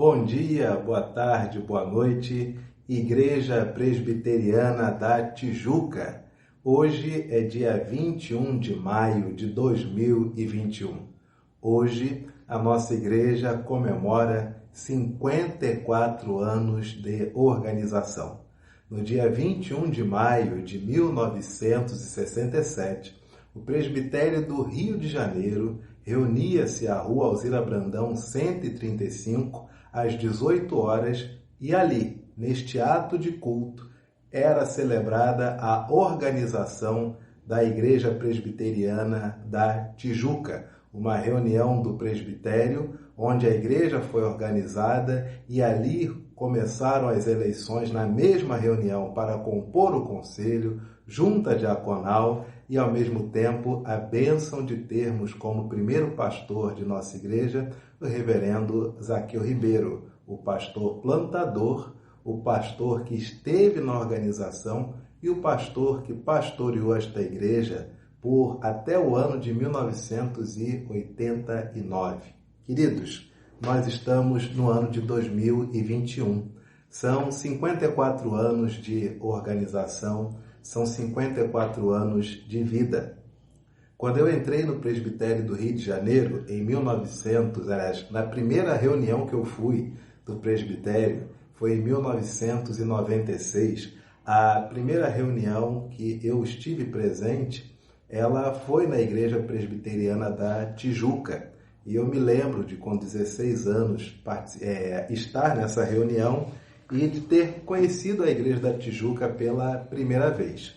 Bom dia, boa tarde, boa noite, Igreja Presbiteriana da Tijuca. Hoje é dia 21 de maio de 2021. Hoje a nossa igreja comemora 54 anos de organização. No dia 21 de maio de 1967, o Presbitério do Rio de Janeiro reunia-se à Rua Alzira Brandão 135, às 18 horas, e ali, neste ato de culto, era celebrada a organização da Igreja Presbiteriana da Tijuca, uma reunião do presbitério onde a igreja foi organizada e ali começaram as eleições na mesma reunião para compor o conselho, junta diaconal e, ao mesmo tempo, a bênção de termos como primeiro pastor de nossa igreja o reverendo Zaqueu Ribeiro, o pastor plantador, o pastor que esteve na organização e o pastor que pastoreou esta igreja por até o ano de 1989. Queridos, nós estamos no ano de 2021. São 54 anos de organização, são 54 anos de vida. Quando eu entrei no presbitério do Rio de Janeiro, em 1900, na primeira reunião que eu fui do presbitério, foi em 1996, a primeira reunião que eu estive presente, ela foi na Igreja Presbiteriana da Tijuca. E eu me lembro de, com 16 anos, estar nessa reunião e de ter conhecido a Igreja da Tijuca pela primeira vez.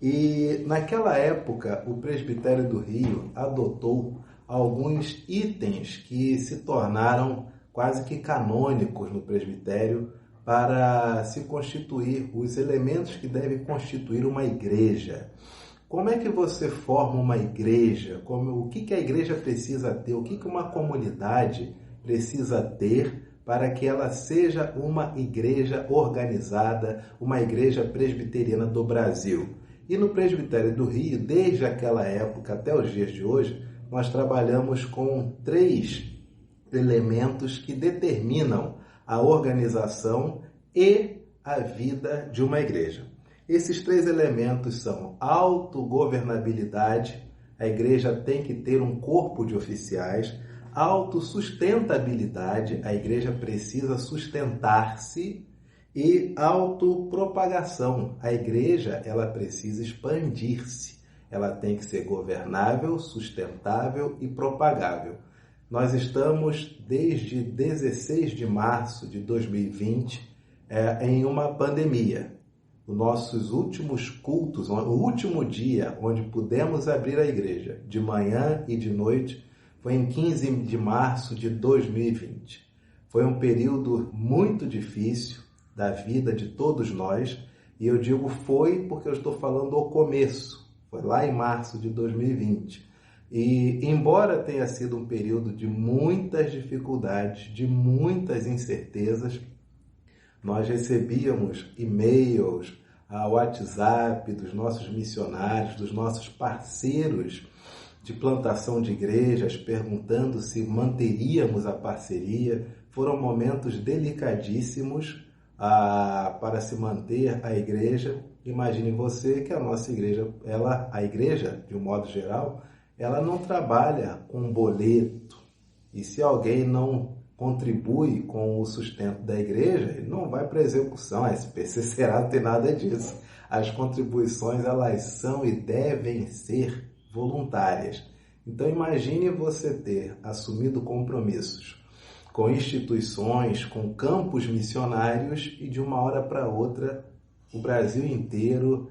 E naquela época, o Presbitério do Rio adotou alguns itens que se tornaram quase que canônicos no presbitério para se constituir os elementos que devem constituir uma igreja. Como é que você forma uma igreja? O que a igreja precisa ter? O que uma comunidade precisa ter para que ela seja uma igreja organizada, uma igreja presbiteriana do Brasil? E no Presbitério do Rio, desde aquela época até os dias de hoje, nós trabalhamos com 3 elementos que determinam a organização e a vida de uma igreja. Esses 3 elementos são autogovernabilidade, a igreja tem que ter um corpo de oficiais, autossustentabilidade, a igreja precisa sustentar-se, e autopropagação, a igreja ela precisa expandir-se, ela tem que ser governável, sustentável e propagável. Nós estamos desde 16 de março de 2020 em uma pandemia. Os nossos últimos cultos, o último dia onde pudemos abrir a igreja, de manhã e de noite, foi em 15 de março de 2020. Foi um período muito difícil da vida de todos nós, e eu digo foi porque eu estou falando do começo, foi lá em março de 2020. E embora tenha sido um período de muitas dificuldades, de muitas incertezas, nós recebíamos e-mails, WhatsApp dos nossos missionários, dos nossos parceiros de plantação de igrejas, perguntando se manteríamos a parceria. Foram momentos delicadíssimos para se manter a igreja. Imagine você que a nossa igreja, a igreja, de um modo geral, ela não trabalha com boleto. E se alguém não contribui com o sustento da igreja, ele não vai para a execução. A SPC será, não tem nada disso. As contribuições, elas são e devem ser voluntárias. Então imagine você ter assumido compromissos com instituições, com campos missionários, e de uma hora para outra o Brasil inteiro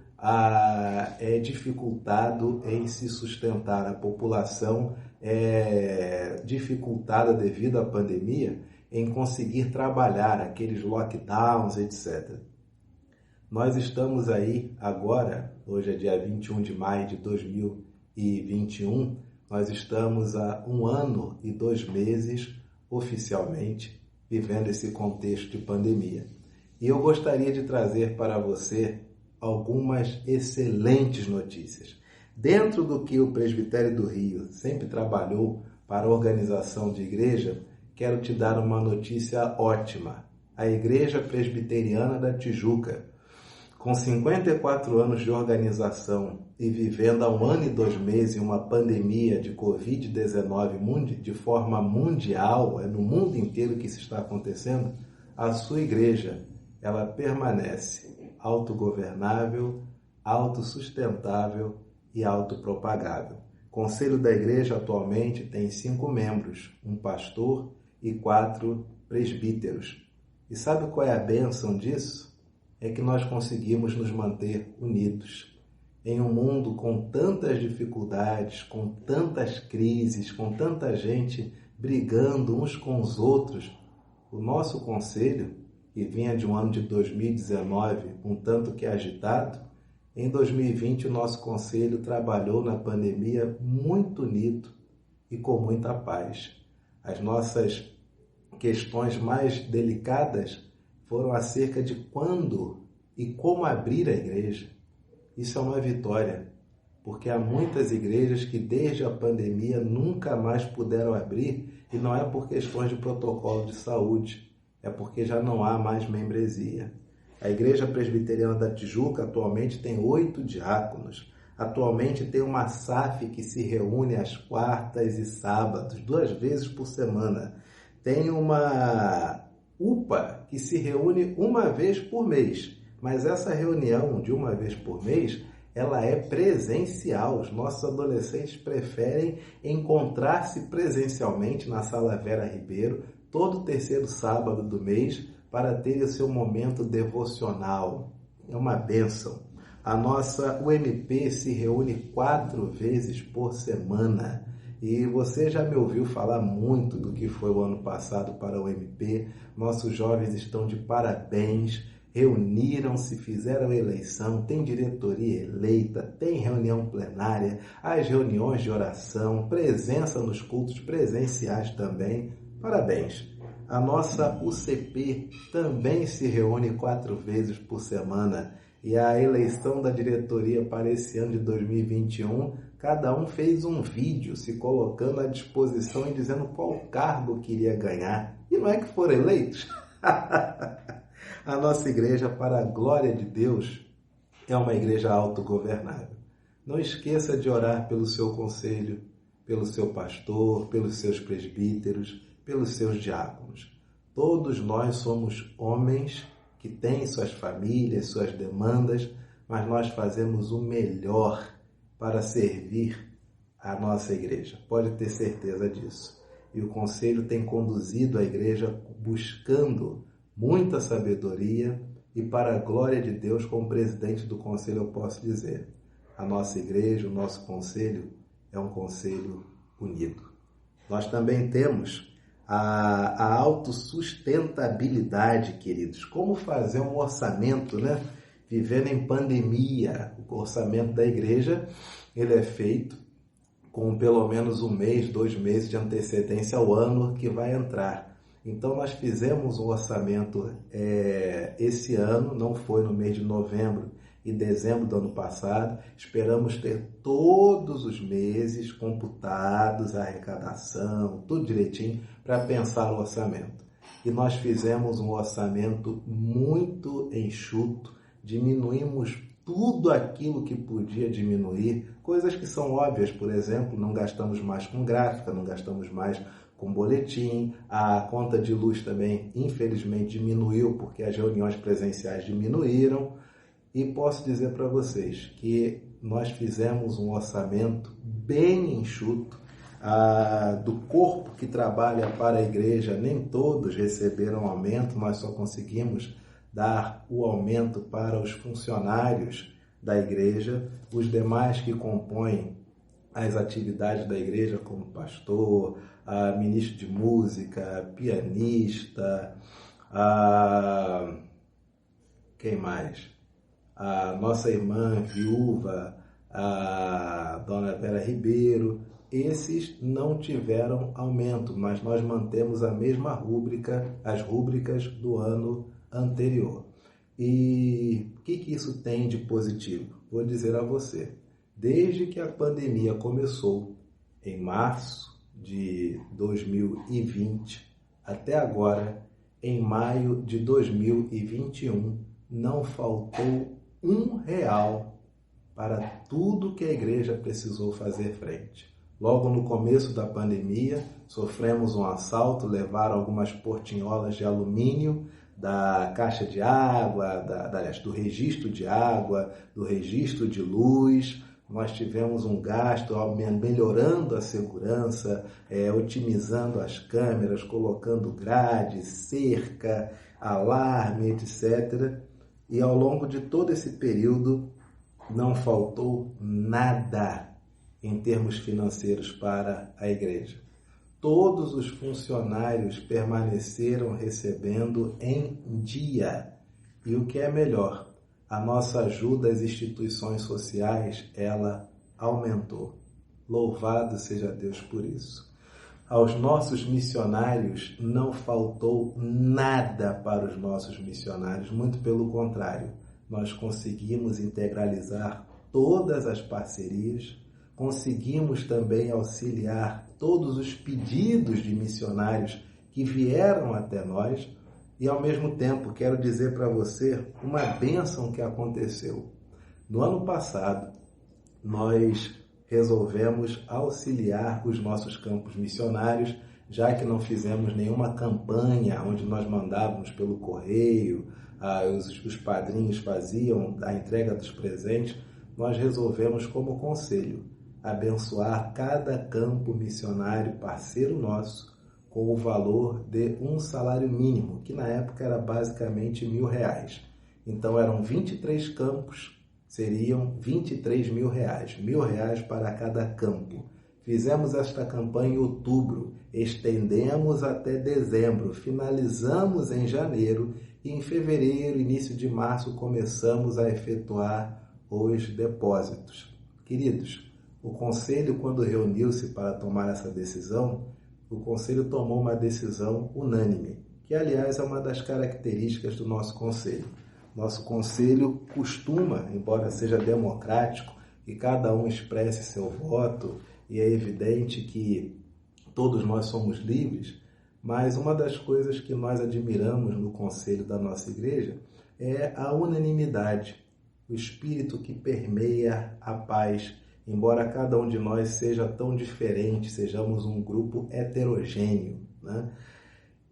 é dificultado em se sustentar. A população é dificultada devido à pandemia em conseguir trabalhar, aqueles lockdowns, etc. Nós estamos aí agora, hoje é dia 21 de maio de 2021, nós estamos há 1 ano e 2 meses oficialmente vivendo esse contexto de pandemia. E eu gostaria de trazer para você algumas excelentes notícias. Dentro do que o Presbitério do Rio sempre trabalhou para a organização de igreja, quero te dar uma notícia ótima. A Igreja Presbiteriana da Tijuca, com 54 anos de organização e vivendo há 1 ano e 2 meses uma pandemia de Covid-19 de forma mundial, é no mundo inteiro que isso está acontecendo, a sua igreja, ela permanece autogovernável, autossustentável e autopropagável. O Conselho da Igreja atualmente tem 5 membros, um pastor e 4 presbíteros. E sabe qual é a bênção disso? É que nós conseguimos nos manter unidos. Em um mundo com tantas dificuldades, com tantas crises, com tanta gente brigando uns com os outros, o nosso conselho, que vinha de um ano de 2019 um tanto que agitado, em 2020 o nosso conselho trabalhou na pandemia muito unido e com muita paz. As nossas questões mais delicadas foram acerca de quando e como abrir a igreja. Isso é uma vitória, porque há muitas igrejas que desde a pandemia nunca mais puderam abrir, e não é por questões de protocolo de saúde, é porque já não há mais membresia. A Igreja Presbiteriana da Tijuca atualmente tem 8 diáconos. Atualmente tem uma SAF que se reúne às quartas e sábados, 2 vezes por semana. Tem uma UPA que se reúne 1 vez por mês, mas essa reunião de 1 vez por mês, ela é presencial. Os nossos adolescentes preferem encontrar-se presencialmente na Sala Vera Ribeiro, todo 3º sábado do mês, para ter o seu momento devocional. É uma bênção. O MP se reúne 4 vezes por semana. E você já me ouviu falar muito do que foi o ano passado para o MP. Nossos jovens estão de parabéns, reuniram-se, fizeram eleição, tem diretoria eleita, tem reunião plenária, as reuniões de oração, presença nos cultos presenciais também. Parabéns! A nossa UCP também se reúne 4 vezes por semana. E a eleição da diretoria para esse ano de 2021, cada um fez um vídeo se colocando à disposição e dizendo qual cargo queria ganhar. E não é que foram eleitos? A nossa igreja, para a glória de Deus, é uma igreja autogovernável. Não esqueça de orar pelo seu conselho, pelo seu pastor, pelos seus presbíteros, pelos seus diáconos. Todos nós somos homens que têm suas famílias, suas demandas, mas nós fazemos o melhor para servir a nossa igreja. Pode ter certeza disso. E o conselho tem conduzido a igreja buscando muita sabedoria e, para a glória de Deus, como presidente do conselho, eu posso dizer, a nossa igreja, o nosso conselho é um conselho unido. Nós também temos a autossustentabilidade, queridos. Como fazer um orçamento, né? Vivendo em pandemia, o orçamento da igreja, ele é feito com pelo menos 1 mês, 2 meses de antecedência ao ano que vai entrar. Então, nós fizemos um orçamento esse ano, não foi no mês de novembro e dezembro do ano passado. Esperamos ter todos os meses computados, a arrecadação, tudo direitinho, para pensar o orçamento. E nós fizemos um orçamento muito enxuto, diminuímos tudo aquilo que podia diminuir, coisas que são óbvias, por exemplo, não gastamos mais com gráfica, não gastamos mais com boletim, a conta de luz também, infelizmente, diminuiu porque as reuniões presenciais diminuíram. E posso dizer para vocês que nós fizemos um orçamento bem enxuto. Do corpo que trabalha para a igreja, nem todos receberam aumento, nós só conseguimos dar o aumento para os funcionários da igreja. Os demais que compõem as atividades da igreja, como pastor, ministro de música, pianista, quem mais? A nossa irmã viúva, a dona Vera Ribeiro, esses não tiveram aumento, mas nós mantemos a mesma rúbrica, as rúbricas do ano anterior. E o que isso tem de positivo? Vou dizer a você. Desde que a pandemia começou, em março de 2020, até agora, em maio de 2021, não faltou R$ 1 para tudo que a igreja precisou fazer frente. Logo no começo da pandemia, sofremos um assalto, levaram algumas portinholas de alumínio da caixa de água, do registro de água, do registro de luz. Nós tivemos um gasto melhorando a segurança, otimizando as câmeras, colocando grade, cerca, alarme, etc. E ao longo de todo esse período, não faltou nada em termos financeiros para a igreja. Todos os funcionários permaneceram recebendo em dia. E o que é melhor, a nossa ajuda às instituições sociais, ela aumentou. Louvado seja Deus por isso. Aos nossos missionários não faltou nada para os nossos missionários, muito pelo contrário. Nós conseguimos integralizar todas as parcerias, conseguimos também auxiliar todos os pedidos de missionários que vieram até nós e, ao mesmo tempo, quero dizer para você uma bênção que aconteceu. No ano passado, nós resolvemos auxiliar os nossos campos missionários, já que não fizemos nenhuma campanha onde nós mandávamos pelo correio, os padrinhos faziam a entrega dos presentes. Nós resolvemos, como conselho, abençoar cada campo missionário parceiro nosso com o valor de um salário mínimo, que na época era basicamente R$ 1.000. Então eram 23 campos, seriam R$ 23.000, R$ 1.000 para cada campo. Fizemos esta campanha em outubro, estendemos até dezembro, finalizamos em janeiro e em fevereiro, início de março, começamos a efetuar os depósitos. Queridos, o conselho, quando reuniu-se para tomar essa decisão, o conselho tomou uma decisão unânime, que aliás é uma das características do nosso conselho. Nosso conselho costuma, embora seja democrático, que cada um expresse seu voto, e é evidente que todos nós somos livres, mas uma das coisas que nós admiramos no conselho da nossa igreja é a unanimidade, o espírito que permeia a paz, embora cada um de nós seja tão diferente, sejamos um grupo heterogêneo, né?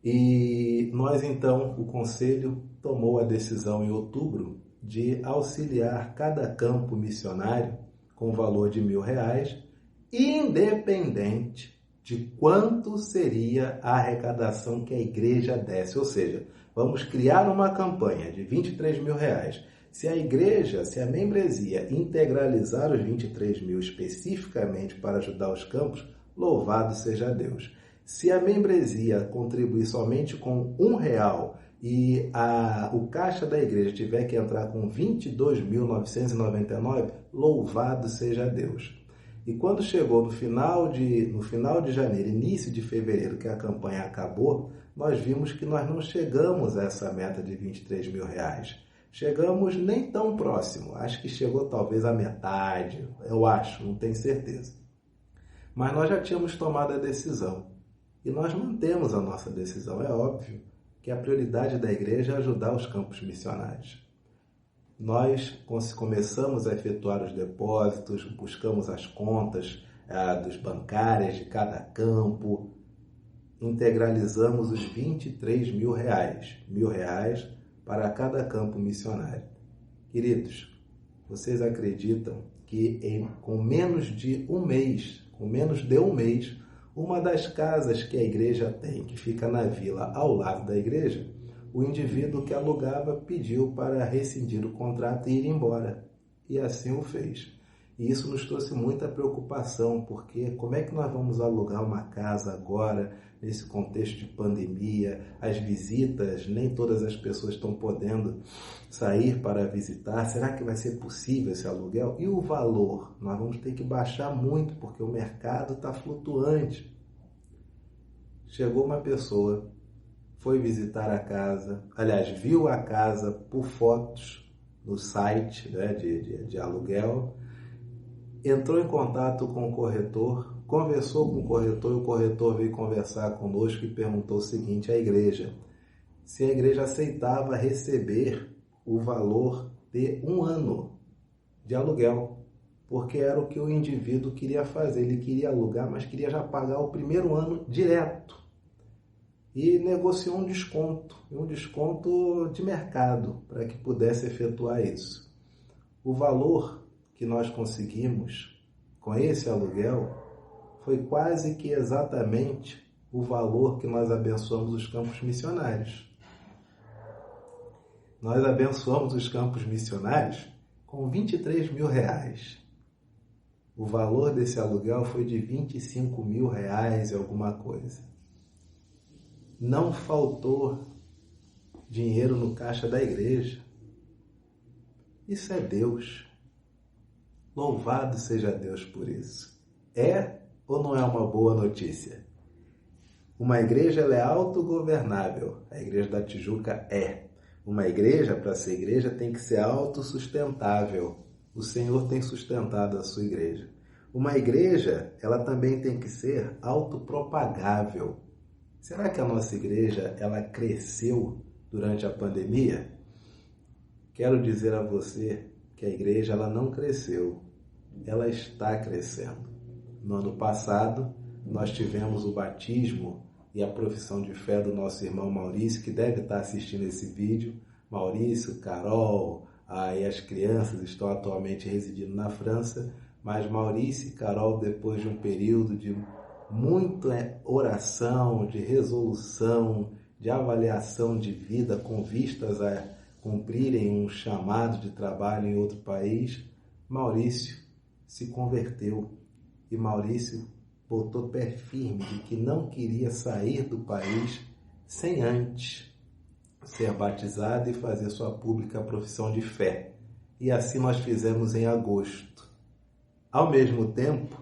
E nós, então, o conselho tomou a decisão em outubro de auxiliar cada campo missionário com o valor de R$ 1.000, independente de quanto seria a arrecadação que a igreja desse. Ou seja, vamos criar uma campanha de R$ 23.000. Se a igreja, se a membresia integralizar os 23.000 especificamente para ajudar os campos, louvado seja Deus. Se a membresia contribuir somente com R$ 1 e o caixa da igreja tiver que entrar com 22.999, louvado seja Deus. E quando chegou no final de janeiro, início de fevereiro, que a campanha acabou, nós vimos que nós não chegamos a essa meta de R$ 23.000. Chegamos nem tão próximo, acho que chegou talvez à metade, eu acho, não tenho certeza. Mas nós já tínhamos tomado a decisão e nós mantemos a nossa decisão. É óbvio que a prioridade da igreja é ajudar os campos missionários. Nós começamos a efetuar os depósitos, buscamos as contas dos bancárias de cada campo, integralizamos os R$ 23.000, R$ 1.000 para cada campo missionário. Queridos, vocês acreditam que com menos de um mês, uma das casas que a igreja tem, que fica na vila ao lado da igreja, o indivíduo que alugava pediu para rescindir o contrato e ir embora. E assim o fez. E isso nos trouxe muita preocupação, porque como é que nós vamos alugar uma casa agora, nesse contexto de pandemia? As visitas, nem todas as pessoas estão podendo sair para visitar. Será que vai ser possível esse aluguel? E o valor? Nós vamos ter que baixar muito, porque o mercado está flutuante. Chegou uma pessoa, foi visitar a casa, aliás, viu a casa por fotos no site, né, de aluguel, entrou em contato com o corretor, conversou com o corretor e o corretor veio conversar conosco e perguntou o seguinte à igreja: se a igreja aceitava receber o valor de 1 ano de aluguel, porque era o que o indivíduo queria fazer. Ele queria alugar, mas queria já pagar o primeiro ano direto. E negociou um desconto de mercado, para que pudesse efetuar isso. O valor que nós conseguimos com esse aluguel foi quase que exatamente o valor que nós abençoamos os campos missionários. Nós abençoamos os campos missionários com R$23 mil. O valor desse aluguel foi de R$25 mil e alguma coisa. Não faltou dinheiro no caixa da igreja. Isso é Deus. Louvado seja Deus por isso. É ou não é uma boa notícia? Uma igreja ela é autogovernável. A igreja da Tijuca é. Uma igreja, para ser igreja, tem que ser autossustentável. O Senhor tem sustentado a sua igreja. Uma igreja, ela também tem que ser autopropagável. Será que a nossa igreja, ela cresceu durante a pandemia? Quero dizer a você que a igreja, ela não cresceu. Ela está crescendo. No ano passado, nós tivemos o batismo e a profissão de fé do nosso irmão Maurício, que deve estar assistindo esse vídeo. Maurício, Carol, e as crianças estão atualmente residindo na França, mas Maurício e Carol, depois de um período de muita oração, de resolução, de avaliação de vida com vistas a cumprirem um chamado de trabalho em outro país, Maurício se converteu e Maurício botou pé firme de que não queria sair do país sem antes ser batizado e fazer sua pública profissão de fé. E assim nós fizemos em agosto. Ao mesmo tempo,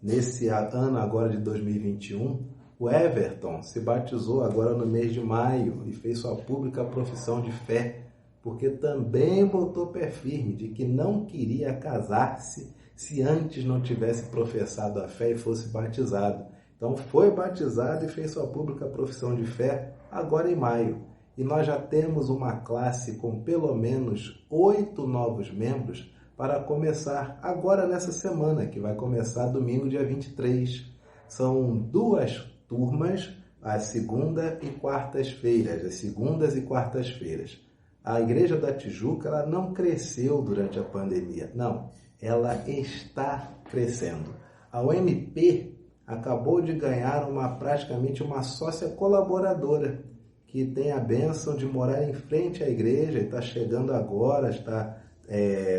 nesse ano agora de 2021, o Everton se batizou agora no mês de maio e fez sua pública profissão de fé, porque também botou pé firme de que não queria casar-se se antes não tivesse professado a fé e fosse batizado. Então foi batizado e fez sua pública profissão de fé agora em maio. E nós já temos uma classe com pelo menos 8 novos membros para começar agora nessa semana, que vai começar domingo, dia 23. São 2 turmas, às segunda e quartas-feiras, às segundas e quartas-feiras. A Igreja da Tijuca ela não cresceu durante a pandemia, não, ela está crescendo. A UMP acabou de ganhar praticamente uma sócia colaboradora, que tem a bênção de morar em frente à igreja, está chegando agora, está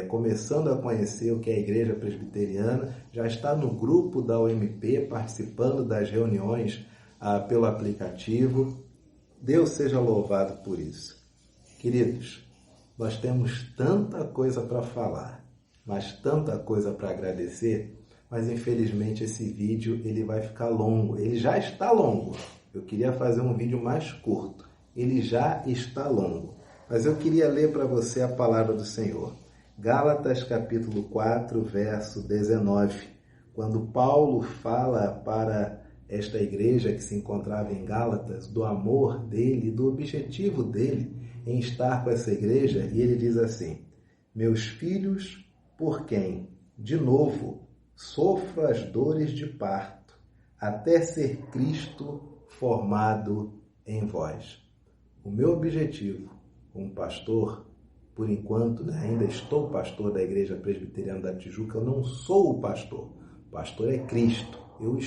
começando a conhecer o que é a igreja presbiteriana, já está no grupo da UMP, participando das reuniões pelo aplicativo. Deus seja louvado por isso. Queridos, nós temos tanta coisa para falar, mas tanta coisa para agradecer, mas infelizmente esse vídeo ele vai ficar longo, ele já está longo. Eu queria fazer um vídeo mais curto, ele já está longo, mas eu queria ler para você a palavra do Senhor. Gálatas capítulo 4, verso 19, quando Paulo fala para esta igreja que se encontrava em Gálatas do amor dele, do objetivo dele em estar com essa igreja, e ele diz assim: meus filhos, por quem, de novo, sofro as dores de parto, até ser Cristo formado em vós. O meu objetivo como pastor, por enquanto, ainda estou pastor da Igreja Presbiteriana da Tijuca, eu não sou o pastor é Cristo, eu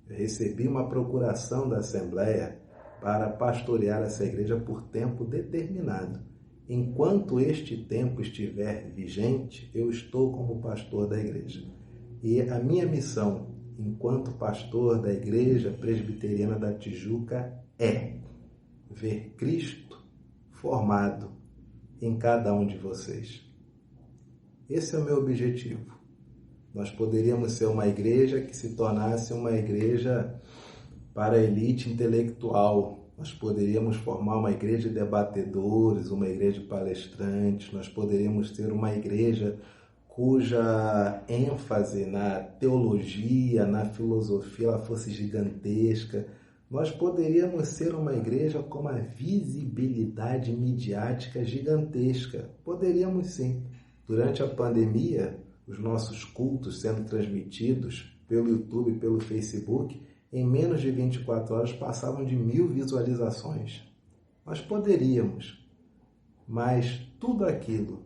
recebi uma procuração da Assembleia para pastorear essa igreja por tempo determinado. Enquanto este tempo estiver vigente, eu estou como pastor da igreja. E a minha missão, enquanto pastor da Igreja Presbiteriana da Tijuca, é ver Cristo formado em cada um de vocês. Esse é o meu objetivo. Nós poderíamos ser uma igreja que se tornasse uma igreja para a elite intelectual. Nós poderíamos formar uma igreja de debatedores, uma igreja de palestrantes. Nós poderíamos ter uma igreja cuja ênfase na teologia, na filosofia, ela fosse gigantesca. Nós poderíamos ser uma igreja com uma visibilidade midiática gigantesca. Poderíamos sim. Durante a pandemia, os nossos cultos sendo transmitidos pelo YouTube e pelo Facebook, em menos de 24 horas passavam de 1000 visualizações. Nós poderíamos, mas tudo aquilo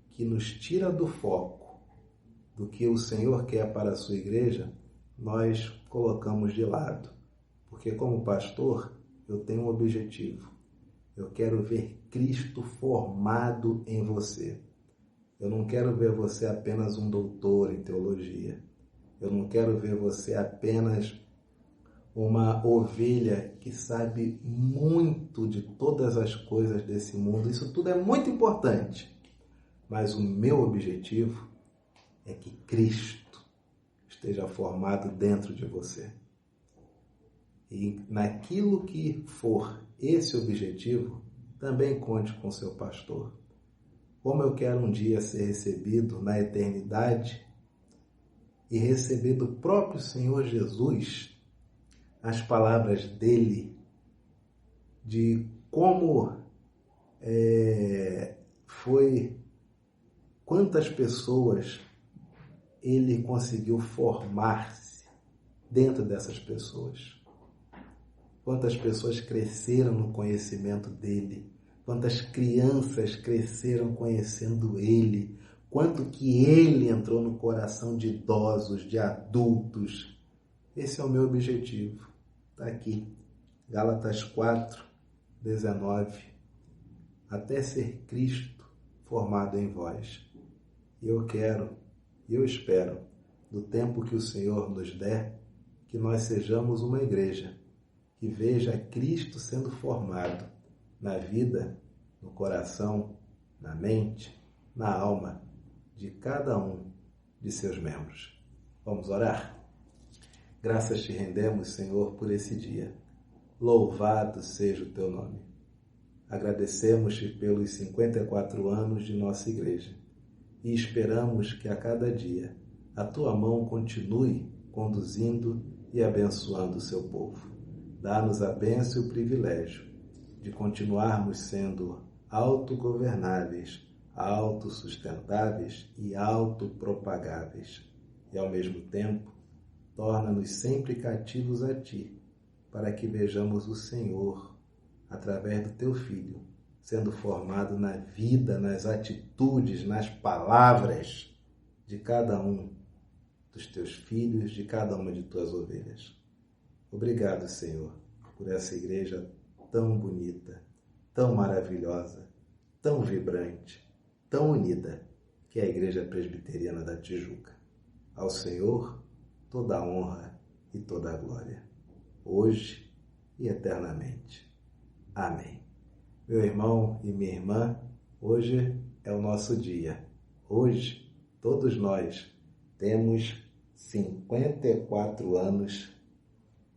que nos tira do foco do que o Senhor quer para a sua igreja, nós colocamos de lado. Porque como pastor, eu tenho um objetivo. Eu quero ver Cristo formado em você. Eu não quero ver você apenas um doutor em teologia. Eu não quero ver você apenas uma ovelha que sabe muito de todas as coisas desse mundo. Isso tudo é muito importante. Mas o meu objetivo é que Cristo esteja formado dentro de você. E naquilo que for esse objetivo, também conte com seu pastor. Como eu quero um dia ser recebido na eternidade e receber do próprio Senhor Jesus as palavras dele, de como foi, quantas pessoas ele conseguiu formar-se dentro dessas pessoas. Quantas pessoas cresceram no conhecimento dele, quantas crianças cresceram conhecendo ele, quanto que ele entrou no coração de idosos, de adultos. Esse é o meu objetivo. Está aqui, Gálatas 4, 19. Até ser Cristo formado em vós. E eu quero, e eu espero, no tempo que o Senhor nos der, que nós sejamos uma igreja que veja Cristo sendo formado na vida, no coração, na mente, na alma de cada um de seus membros. Vamos orar? Graças te rendemos, Senhor, por esse dia. Louvado seja o teu nome. Agradecemos-te pelos 54 anos de nossa igreja e esperamos que a cada dia a tua mão continue conduzindo e abençoando o seu povo. Dá-nos a bênção e o privilégio de continuarmos sendo autogovernáveis, autossustentáveis e autopropagáveis. E, ao mesmo tempo, torna-nos sempre cativos a Ti, para que vejamos o Senhor, através do Teu Filho, sendo formado na vida, nas atitudes, nas palavras de cada um dos Teus filhos, de cada uma de Tuas ovelhas. Obrigado, Senhor, por essa igreja tão bonita, tão maravilhosa, tão vibrante, tão unida, que é a Igreja Presbiteriana da Tijuca. Ao Senhor, toda a honra e toda a glória, hoje e eternamente. Amém. Meu irmão e minha irmã, hoje é o nosso dia. Hoje, todos nós temos 54 anos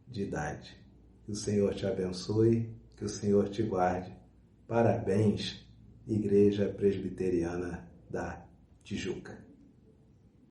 de idade. Que o Senhor te abençoe, que o Senhor te guarde. Parabéns, Igreja Presbiteriana da Tijuca.